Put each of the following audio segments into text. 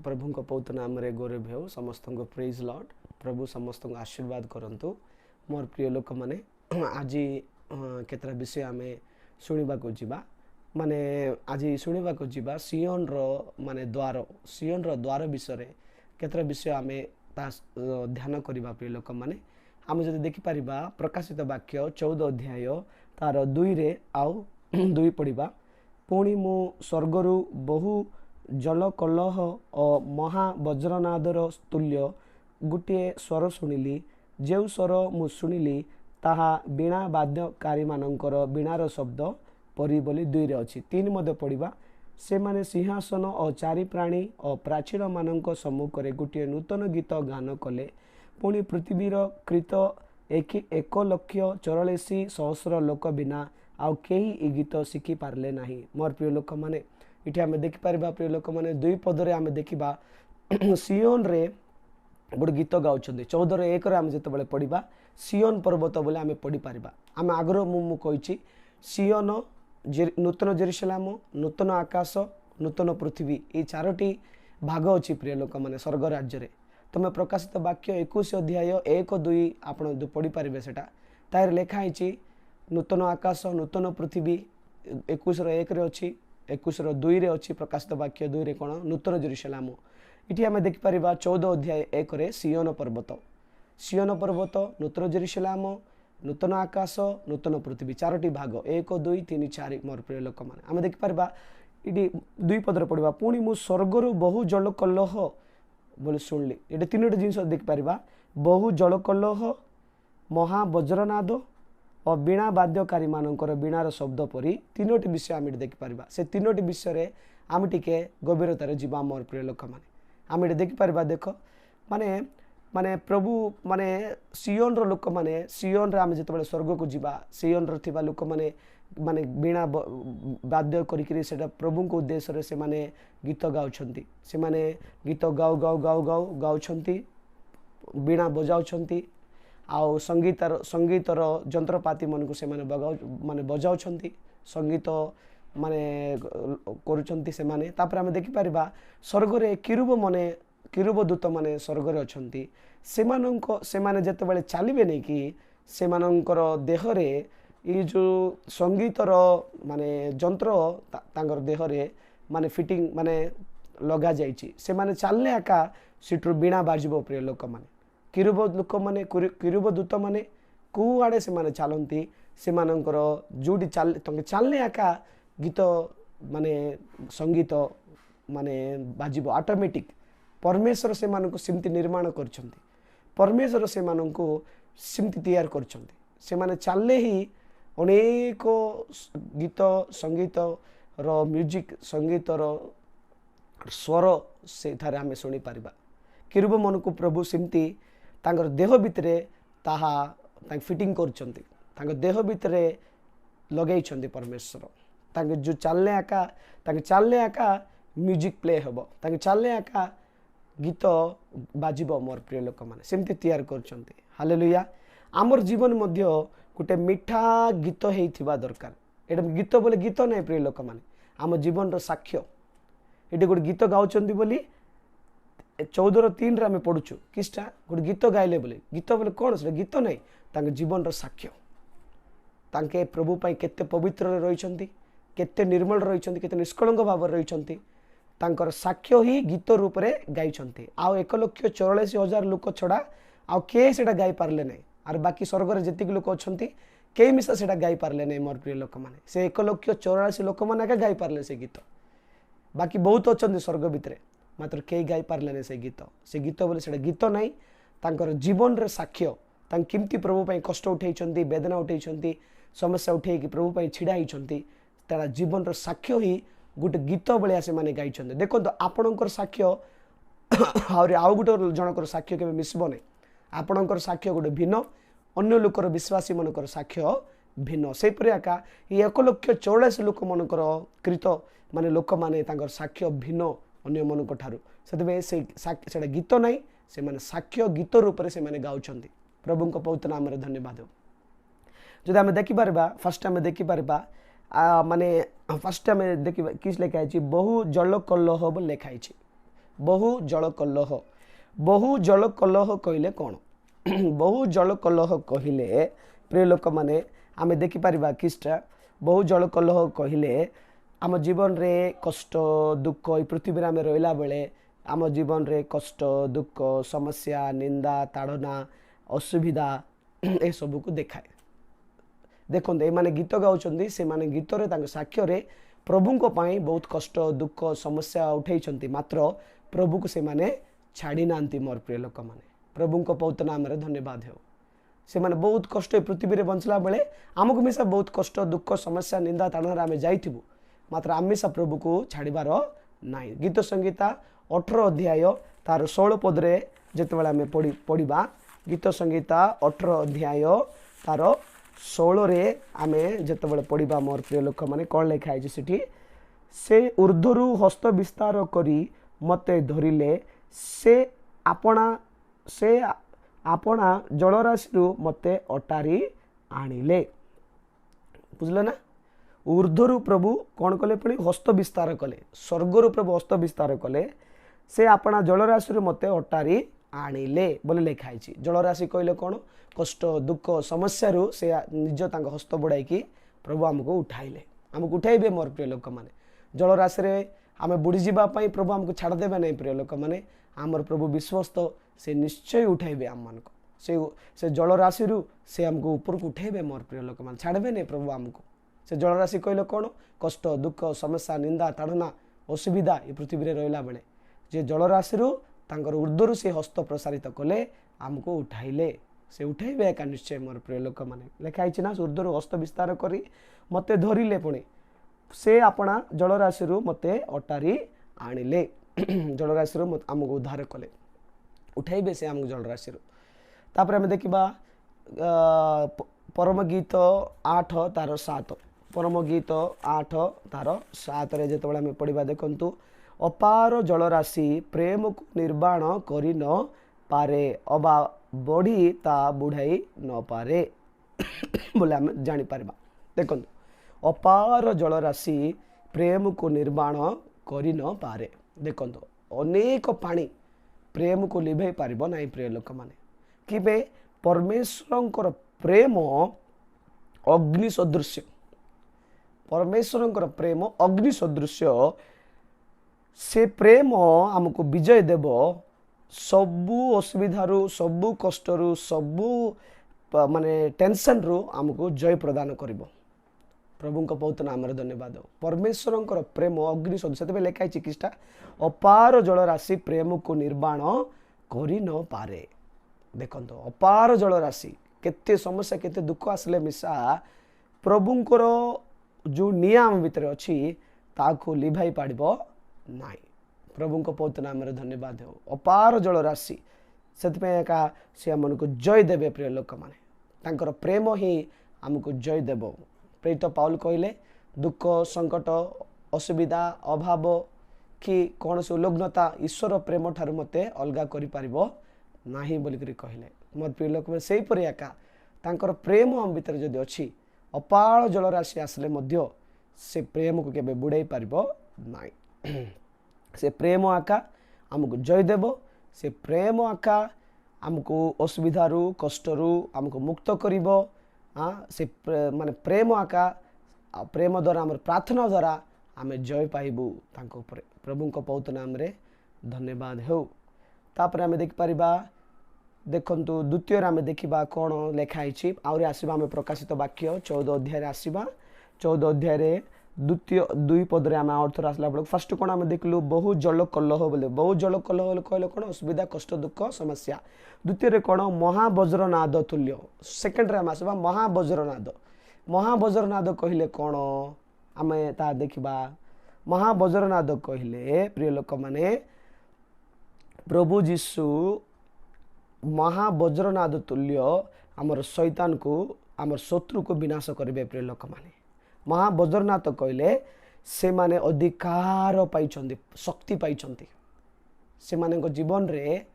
प्रभु को पवित्र नाम रे गौरव हो समस्त को प्रेज लॉर्ड प्रभु समस्त को आशीर्वाद करंतु मोर प्रिय लोक माने आज केतरा विषय आम शुणा जावा माने आज शुणा जावा सियोन रो माने द्वार विषय केतरा विषय आम ध्यान करवा प्रिय लोक माने आम जब देखिपर प्रकाशित वाक्य 14 अध्याय तार 2 रे आउ 2 पढ़ा पुणी मु स्वर्गरु बहु जल कलह और महा वज्रनादर तुल्य गोटे स्वर शुणिली जो स्वर मु शुणिली ताहा बीणा वाद्यकारी मानकर बीणार शब्द परी बोली 2 रे अच्छी 3 मध्य पढ़ा से माने सिंहासन और चारि प्राणी और प्राचीर मानक सम्मुख में गोटे नूतन गीत गान कले पुणी पृथ्वीर कृत 1,44,000 लोक बिना आउ कहीं ई गीत शिखी पारे ना मोर प्रिय लोक मैंने ये आम देखिपर प्रिय लोक मैंने 2 पदरे आम देखा सियोन रे गोटे गीत गाँव 14:1 आम जो पढ़ा सियोन पर्वत बोले आम पढ़ी पार आम आगर मुझे सियोन नूतन जेरुसलेम नूतन आकाश नूतन पृथ्वी ये 4टी भाग अच्छी प्रिय लोक मैंने स्वर्ग राज्य रे तुम प्रकाशित वाक्य 21 अध्याय 1-2 आप पढ़ी पारे से तार लिखाई नूतन आकाश नूतन पृथ्वी 21:1 अच्छी 21:2 अच्छी प्रकाशित वाक्य 2 कौन नूतन जेरुसलेम ये आम देखिपर 14 अध्याय 1 सियोन पर्वत नूतन जेरुसलेम नूतन आकाश नूतन पृथ्वी 4टी भाग 1 2 3 4 मोर प्रिय लोक मैंने आम देखिपर ये 2 पदर पढ़ा पुणी मु स्वर्गर बहु जल कलह बोले शुणिली ये 3टी जिन देखिपर बहु जल कलह महा वज्रनाद और बीणा वाद्यकारी मानकर बीणार शब्द परी 3टी विषय आम देखिपर से 3टी विषय आम टिके गभीरतार जीवा मोर प्रिय लोक मैंने आम देखिपर देख माने माने प्रभु माने सियोन रो लोक माने सियोन रे आम जो स्वर्ग को जीवा सियोन रो थिबा लोक माने माने बीणा वाद्य करिकरी सेटा प्रभु को उद्देश्य रे से माने गीत गाउछंती से माने गीत गाउ गाउ गाउ गाउ गाउछंती बीणा बजाउछंती आउ संगीतर जंत्रपाति मन को से माने माने बजाउछंती संगीत माने करूछंती से माने तापर आम देखि परिबा स्वर्ग रे किरुब दूत माने स्वर्ग रे अछंती से माने जते बेले चलिबे नै कि से मानकर देह रे ये जो संगीतर माने जंत्र तांगर देह रे माने फिटिंग माने लगा जाइछि से माने चलले आका सिट्रु बीणा बाजिबो प्रिय लोक माने किरुब लोक माने किरुब दूत माने को आड़े से माने चलंती से मानकर जोडी चलले आका गीत माने संगीत माने बाजिबो ऑटोमेटिक परमेश्वर से मानक सिमती निर्माण करछंती परमेश्वर से मानक सिमती तैयार करछंती से माने चलले ही अनेक गीत संगीत रो म्यूजिक संगीत रो स्वर से थारे आमे सुनी पारिबा किरुब मन को प्रभु सिमती तांगर देह भितरे ताहा तांग फिटिंग करछंती तांग देह भितरे लगाइछंती परमेश्वर तांग जो चलले आका म्यूजिक प्ले हबो तांग चलले आका गीत बाजिबो मोर प्रिय लोक माने सेमती तैयार करछंती हालेलुया आमर जीवन मध्य गोटे मीठा गीत हेइथिबा दरकार एटा गीत बोले गीत नै प्रिय लोक माने आम जीवन रो साक्ष्य एटे गोटे गीत गाउछंती बोली 14:3 रे आमे पढुछु किस्टा गोटे गीत गाइले बोले कोन से गीत नै तांके जीवन रो साक्ष्य तांके प्रभु पई केते पवित्र रहिछंती केते निर्मल रहिछंती केते निष्कलंक भाव रहिछंती तांकर साक्ष्य ही गीत रूप रे गाइछंती आउ 1,44,000 लोक छड़ा आउ के सेटा गाई पारले नै आर बाकी स्वर्ग रे जतिक लोक अछंती के मिसा सेटा गाई पारले नै मोर प्रिय लोक माने से 1,84,000 लोक माने का गाई पारले से गीत बाकी बहुत अछंती स्वर्ग भितरे मात्र के गाई पारले नै से गीत बोले सेटा गीत नै तांकर जीवन रे साक्ष्य तां किमती प्रभु पई कष्ट उठैछंती वेदना उठैछंती समस्या उठै कि प्रभु पई छिडा हिछंती तारा जीवन रे साक्ष्य ही गोटे गीत भाया से माने गाइछंती देखो तो आपणकर साक्ष्य आउ गोटे जनकर साक्ष्य केबे मिसबो नै आपणकर साक्ष्य गोटे भिन्न अन्य लोकर विश्वासी मनकर साक्ष्य भिन्न से परे आका 1,44,000 लोक मनकर कृत माने लोक माने तांकर साक्ष्य भिन्न अन्य मनक ठारू सेतबे से सेटा गीत नै से माने साक्ष्य गीत रूप रे से माने गाउछंती प्रभु को पवित्र नाम रे धन्यवाद जदि आमे देखि परबा फर्स्ट आमे देखि परबा माने फर्स्ट आमे देखि किस लेखाई बहु जल कलह बोल लेखाई बहु जल कलह बहु जल कलह कहले कौन बहु जल कलह कहले प्रिय लोक मैंने आम देखिपर किसटा बहु जल कलह कहले आम जीवन रे कष्ट दुख ये पृथ्वी आम रहा बेले आम जीवन रे कष्ट दुख समस्या निंदा ताड़ना असुविधा ए सब को देखाए देखो ये माने गीत गाँव से माने गीत साक्ष्य प्रभु को पाई बहुत कष्ट दुख समस्या उठे मात्र प्रभु को से माने छाड़ी नांती मोर प्रिय लोक मैंने प्रभु को पौत नाम धन्यवाद हो से माने बहुत कष्ट पृथ्वी में बंचला बेले आमको मिसा बहुत कष्ट दुख समस्या निंदा ताड़ना आम जाइबू मात्र आमिषा प्रभु को छाड़बार नाई गीत संगीता 18 अध्याय तार 16 पदरे जितेबाला आम पढ़ा गीत संगीता 18 अध्याय तार 16 रे आम जितेबाला पढ़ा मोर प्रिय लोक मैंने कौन लिखाई से ऊर्ध्वरु हस्त विस्तार करी मते धरिले से आपणा जलराशि मते अटारी आनिले बुझल ना ऊर्ध्वरु प्रभु कौन कले पुणी हस्त विस्तार कले स्वर्गरु प्रभु हस्त विस्तार कले से आपणा जलराशि मते अटारी आनिले बोले लिखाई जलराशि कहले कौन कष्ट दुख समस्या से निज हस्त बढ़ाई प्रभु आमको उठाइले आमको उठाइबे मोर प्रिय लोक मैंने जलराशि आम बुड़ी जावाई प्रभु आमको छाड़देवे नहीं प्रिय लोक मैंने आमर प्रभु विश्वस्त से निश्चय उठाइबे आम मान से जलराशि से आमको ऊपर को उठाइबे मोर प्रिय लोक मैंने छाड़बे नहीं प्रभु आमको से जलराशि कहले कौन कष्ट दुख समस्या निंदा ताड़ना असुविधा ये पृथ्वी में रहा बेले जे जलराशि ऊर्ध्वर से हस्त प्रसारित कले आमको उठाइले से उठाइबे एका निश्चय मोर प्रिय लोक मैंने लिखाई ना ऊर्ध्वर हस्त विस्तार करी मते धरिले पुणी से आपणा जलराशि मते अटारी आनिले जलराशि आमको उद्धार कले उठाइबे से आमको जलराशि तापर आम देखा परम गीत 8 तार 7 परम गीत 8 तार 7 रे जेतेबेले आम पढ़ा देखंतु अपार जलराशि प्रेम को निर्वाण करि न पारे अबा बढ़ी ता बुढ़ाई न पारे बोले आम जानी पारबा देखंतु अपार जलराशि प्रेम को निर्वाण करि न पारे देखंतु अनेक पानी प्रेम को लिभे पारिबो नाही प्रिय लोक माने किबे परमेश्वरंकर प्रेम अग्नि सदृश परमेश्वरंकर प्रेम अग्नि सदृश से प्रेम आमको विजय देव सबू असुविधारू सबू कष्टरू सबू माने टेंशन रू आमको जय प्रदान करिवो प्रभु को बहुत नाम धन्यवाद परमेश्वरंकर प्रेम अग्नि सदृश से लिखाई किसटा अपार जलराशि प्रेम को निर्वाण करि न पारे देखो अपार जलराशि केते समस्या केते दुख आसले मिशा प्रभुंकर जो नियम भितर अच्छी ताको लिभाई पाड़ो ना प्रभु को बहुत नाम धन्यवाद हो अपार जलराशि से सी आम को जय देवे प्रिय लोक मैंने प्रेम ही आमको जय देव प्रेरित पाउल कहले दुख संकट असुविधा अभाव कि कौन से उल्लग्नता ईश्वर प्रेम ठार मते अलगा करि पारिबो नाही बोली कहले मोर प्रिय लोक में से परि एका तांकर प्रेम हम भीतर जदि अछि अपार जलराशि आसले मध्य से प्रेम को केबे बुड़ाई पारिबो नाही से प्रेम आका आमको जय देव से प्रेम आका आमको असुविधारू कष्टरू आमको मुक्त करिबो से माने प्रेम आका प्रेम द्वारा आम प्रार्थना द्वारा आम जय पाइबू तांको ऊपर प्रभु को पौत नाम रे धन्यवाद हो तापर आम देखिपर देखंतु द्वितीय आम देखा कौन लिखाई आहरी आसवा आम प्रकाशित वाक्य 14 अध्याय आसवा 14 अध्याय द्वितीय 2 पदरे आम अर्थ आसला बेलू फास्ट कौन आम देखलु बहु जल कलह बोले बहु जल कलह कहले कौन असुविधा कष्ट दुख समस्या द्वितीय कौन महावज्रनाद तुल्य सेकेंड आम आसवा महावज्रनाद कहले कौन आम ता देखा महावज्रनाद कहले प्रिय लोक माने प्रभु जीशु महावज्रनाद तुल्य आमर शैतान को आमर शत्रु को विनाश करेंगे प्रिय लोक माने महावज्रनाथ कहले से माने अधिकार पाई शक्ति पाई से माने जीवन रे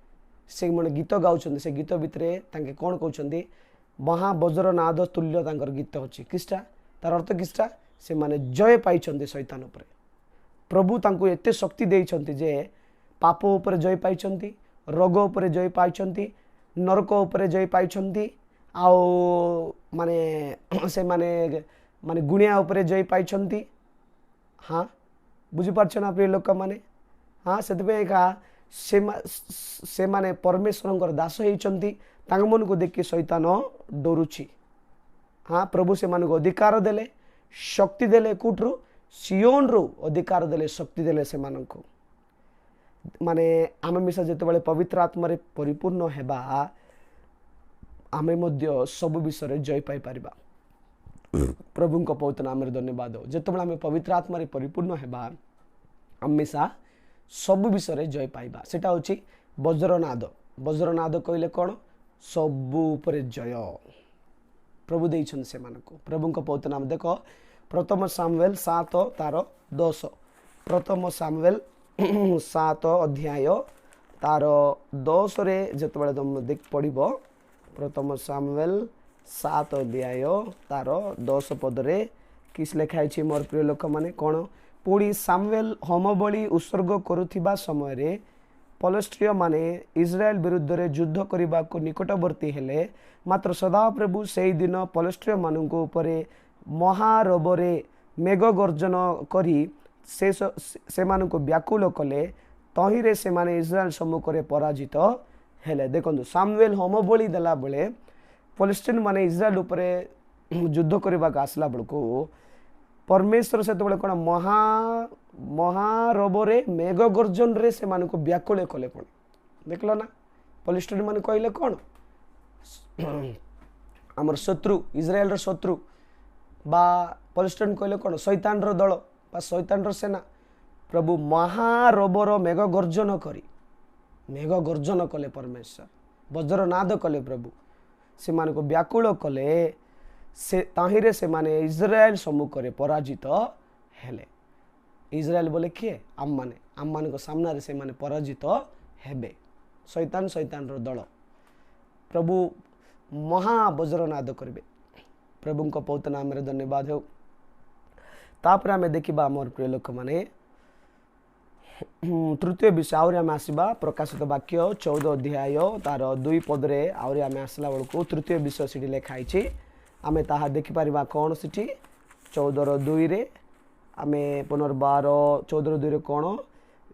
से माने गीत गाउछन से गीत भितर तांके कौन कहते महावज्रनाद तुल्य तांकर गीत अच्छी किसटा तार अर्थ किसटा से माने जय पाई शैतान उपर प्रभु तांको एते शक्ति देइछन्ति जे पाप उपरे जय पाइछन्ति, रोग उपरे जय पाइछन्ति, नरक उपरे जय पाइछन्ति, आउ माने से माने गुणिया उपरे जय पाइछन्ति। हाँ बुझी पारछ ना प्रिय लोक माने। हाँ से का से माने परमेश्वर दास होइछन्ति, तांग मन को देखि शैतान डरुछि। हाँ प्रभु से मान को अधिकार देले, शक्ति देले, कुठरू सियोन रु अधिकार देले, शक्ति देले से मान को। माने आमे मिसा जेतेबेले पवित्र आत्मा रे परिपूर्ण हेबा, आमे मध्य सब विषय जय पाई परिबा। प्रभु को पवित्र नाम रे धन्यवाद हो। जेतेबेले आमे पवित्र आत्मा रे परिपूर्ण हेबा, हमेशा सब विषय जय पाइबा। सेटा होची वज्रनाद। वज्रनाद कहले कौन? सबु उपरे जय प्रभु देइछन से मानको। प्रभु को पवित्र नाम देखो, प्रथम सामुएल 7 तार 10। प्रथम सामुएल 7 अध्याय तार 10 रे जेतेबेले तुम देख पढ़िबो, प्रथम सामुएल 7 अध्याय तार 10 पद रे किस लेखा है मोर प्रिय लोक माने कौन? पुणी सामुएल होम बलि उत्सर्ग करुथिबा समय रे पलस्त्रिय माने इस्राएल विरुद्ध रे युद्ध करने को निकटवर्ती हेले, मात्र सदाप्रभु से ही दिन पलस्त्रिय मानू उपरे महारबरे मेघ गर्जन करी से मानू व्याकुल कले, तहिरे से माने इस्राएल सम्मुख में पराजित हेले। देखो सामुएल होम बलि देला बेले पलस्तीन माने इस्राएल उपरे युद्ध करने को आसला बेलू परमेश्वर से कौन महारबरे मेघ गर्जन रे से मानू व्याकुल कले। कौन देखल ना पलिस्टीन मान कहले कौन? आमर शत्रु, इज्राएल शत्रु बा पलिस्टीन कहले कौन? शैतान रो दल बा शैतान रो सेना। प्रभु महारबर मेघ गर्जन करी, मेघ गर्जन कले परमेश्वर, वज्रनाद कले प्रभु, से मानू व्याकुल कले, से ताहिरे से माने इज्राएल सम्मुख में पराजित हेले। इज्राएल बोले किए? आम मान को सामना रे से माने पराजित हेबे। शैतान शैतान रो दल प्रभु महा वज्रनाद करिवे। प्रभु को पवित्र नाम रे धन्यवाद हो। तापर आमे देखिबा मोर प्रिय लोक माने तृतीय विषय आउरी आमे आसीबा प्रकाशित वाक्य 14 अध्याय तार 2 पद रे आउरी आमे आसला बेलको तृतीय विषय सिटी लेखाई छी। आमे ताहा देखि परिबा कोन सिटी 14:2 रे आमे पुनर्बार 14:2 रे कोन?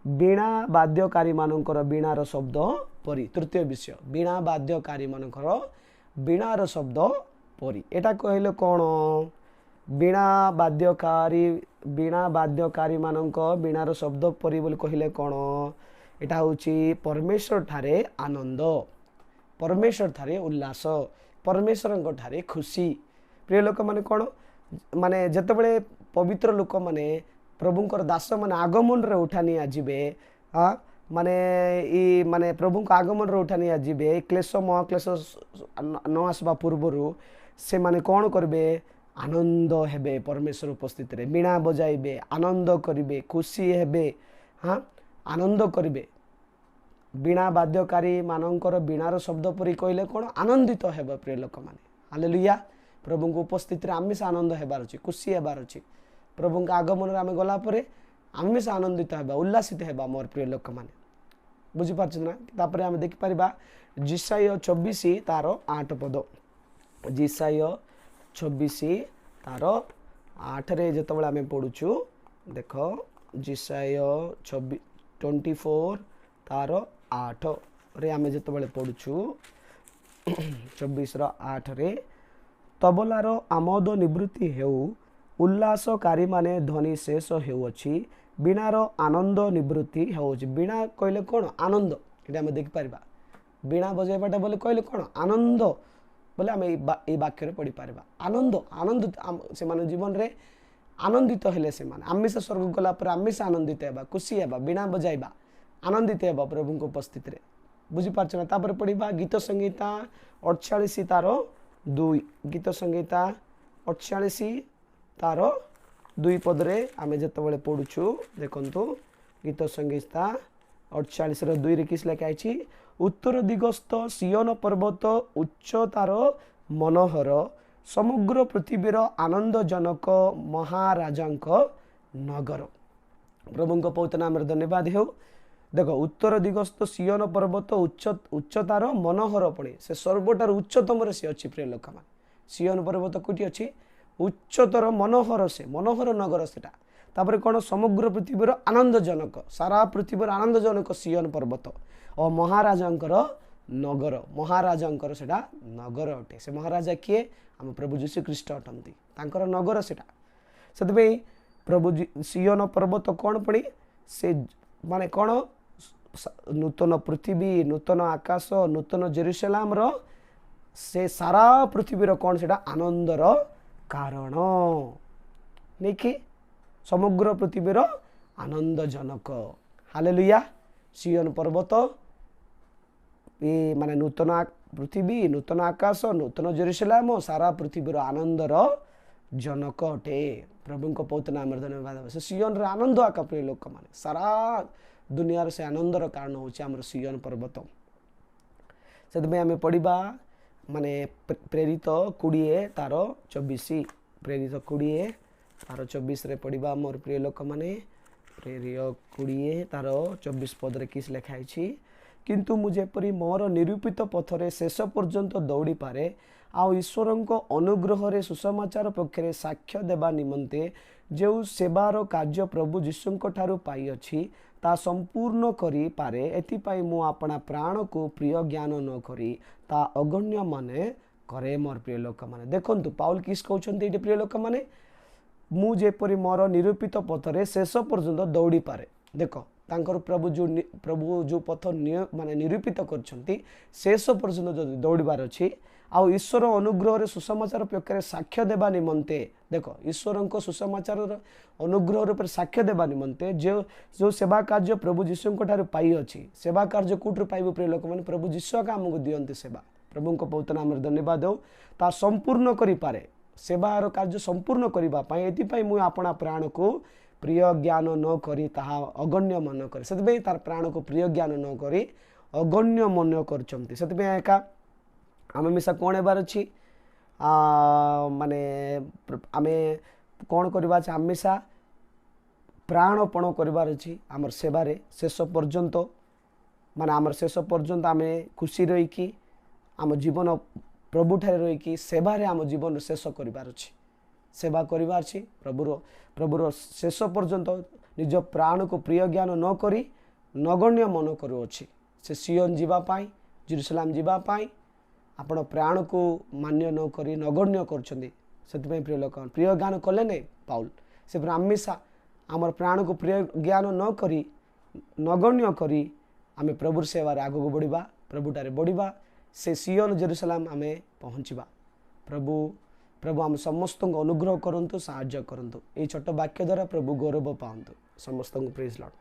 बीणा वाद्यकारी मानकर बीणार शब्द परी। तृतीय विषय बीणा वाद्यकारी मानकर बीणार शब्द परी। एटा कहले कोन? बीणा वाद्यकारी मानक बीणार शब्द परी बोली कहले कोन? एटा होची परमेश्वर ठारे आनंद, परमेश्वर ठारे उल्लास, परमेश्वर ठारे खुशी। प्रिय लोक माने कौन? माने जेतेबेले पवित्र लोक माने प्रभुंकर दास माने आगमन रे उठानी आजिबे। हाँ माने ई माने प्रभु आगमन रे उठानी आजिबे, क्लेश महाक्लेश न आसबा पूर्वरु से माने कौन करबे? आनंद हेबे परमेश्वर उपस्थित रे, बीणा बजाइबे, आनंद करिबे, खुशी हेबे। हाँ आनंद करिबे। बीणा वाद्यकारी मानकर बीणार शब्द परी कहले कौन? आनंदित हेबे प्रिय लोक माने। हालेलुया। प्रभु उपस्थित रे आमिष आनंद हेबार अछि, खुशी हेबार अछि। प्रभु आगमन आमे गला परे आमिष आनंदित हेबा, उल्लासित हेबा मोर प्रिय लोक माने। बुझी पारछ ना? तापरे आमे देखि परिबा जिसाय 24 तार 8 पद। जिसाय 24 तार 8 रे जेतबेला आमे पढुछु देखो जिसाय 24 तार 8 रे आमे जेतबेले पढुछु 24 रो 8 रे तबलार आमोद निवृत्ति हेउ, उल्लासकारी माने ध्वनि शेष हेउछि, बीणार आनंद निवृत्ति हेउछि। बीणा कहले कौन? आनंद। एटा आमे देखि परिबा बीणा बजाइबाटा बोले कहले कौन? आनंद बोले आमे ए वाक्य रे पढ़ी परिबा। आनंद आनंद से माने जीवन रे आनंदित हेले से माने आमिष स्वर्ग गला पर आमिष आनंदित हेबा, खुशी हेबा, बीणा बजाइबा, आनंदित हेबा प्रभु को उपस्थित रे। बुझी पारछ ना? तापर पढ़िबा गीत संगीता 48 तार 2। गीत संगीता 48 तार 2 पद रे आमे जेतबेले पढुछु देखंतु गीत संगीता 48 रो 2 रे किस लेखा आइछि? उत्तर दिगस्थ सियोन पर्वत उच्चतार मनोहर, समग्र पृथ्वीर आनंदजनक महाराजांक नगर। प्रभु को पवित्र नाम रे धन्यवाद हो। देख उत्तर दिगस्थ सियोन पर्वत उच्चतार मनोहरपणे से सर्वटार उच्चतम से अच्छी प्रिय लोक मान सियोन पर्वत कौटी अच्छी उच्चतर मनोहर से मनोहर नगर सेटा तापर कौन समग्र पृथ्वीर आनंदजनक सारा पृथ्वीर आनंदजनक सियोन पर्वत और महाराजांकर नगर महाराजांकर सेटा नगर अटे से महाराजा किए आम प्रभु जीशु ख्रीष्ट अटंती तांकर नगर सेटा से प्रभु सियोन पर्वत कौन पड़ी से माने कौन नूतन पृथ्वी नूतन आकाश नूतन जेरुसलाम रो से सारा पृथ्वीर कौन से आनंदर कारण नहीं कि समग्र पृथ्वीर आनंदजनक हालेलुया सियोन पर्वत ये माने नूतन पृथ्वी नूतन आकाश नूतन जेरुसलाम सारा पृथ्वीर आनंदर जनक अटे प्रभु को पवित्र नाम धन्यवाद से सियोन रे आनंद आका प्रिय लोक माने सारा दुनिया से आनंदर कारण होची हमर सियोन पर्वत से आम पढ़ा माने प्रेरित 20 तार 24 प्रेरित 20 तार 24 रे पढ़ा मोर प्रिय लोक माने प्रेरित 20 तार 24 पद रे किस लिखाई किंतु मुझेपरी मोर निरूपित पथरे शेष पर्यंत दौड़ी पारे आउ ईश्वर अनुग्रह रे सुसमाचार पक्षरे साक्ष्य देवा निमंते जो सेवार कार्य प्रभु जीशु ठारू पाई अछि ता संपूर्ण करी पारे एथिपाई मु अपना प्राण को प्रिय ज्ञान न करी ता अगण्य माने करे मोर प्रिय लोक माने देखंतु पाउल किस कहउछन्ती एटी प्रिय लोक माने मु जेपरि मोर निरूपित पथरे शेष पर्यंत दौड़ी पारे देखो तांकर प्रभु जो पथ माने निरूपित करछन्ती शेष पर्यंत जदि दौड़बार अछि आ ईश्वर अनुग्रह रे सुसमाचार पक्षरे साक्ष्य देवा निमंते देख ईश्वर सुसमाचार अनुग्रह पर साक्ष्य देवा निमंते जो सेवा कार्य प्रभु जीशु पाई अछि सेवा कार्य कौटू पाइबू प्रिय लोक मैंने प्रभु जीशु का आमको दियंती सेवा प्रभु को पवित्र नाम धन्यवाद दो ता संपूर्ण करि पारे सेवार कार्य संपूर्ण करबा पई एतिपई मु अपना प्राण को प्रिय ज्ञान न करी ताहा अगण्य मन करे सेतबे तार प्राण को प्रिय ज्ञान न करी अगण्य मन करचंती सेतबे एका आम मिसा कौन एबार अच्छी माने आमे कौन करवा आमिषा प्राणपण करबार अच्छी आमर सेवारे शेष पर्यंत माने आमर शेष पर्यंत आमे खुशी रहीकि आम जीवन प्रभु ठारे रहीकि सेवारे आम जीवन शेष करबार अच्छी सेवा करबार अच्छी प्रभुर शेष पर्यंत निज प्राण को प्रिय ज्ञान न करी नगण्य मन करुअछि से सियोन जीवा पाई जेरुसलाम जीवा पाई आपण प्राण को मान्य न करी नगण्य करछन्ती सेतपई प्रिय लोक प्रिय ज्ञान कले नहीं पाउल से आमिषा आमर प्राण को प्रिय ज्ञान न करी नगण्य करी आमे प्रभु सेवार आगको बढ़िबा प्रभुटारे बढ़िबा से सियोन जेरुसलाम आमे पहुँचवा प्रभु आम समस्त अनुग्रह करंतु साहाय्य करंतु ए छोट वाक्य द्वारा प्रभु गौरव पांतु समस्त प्रेज लॉर्ड।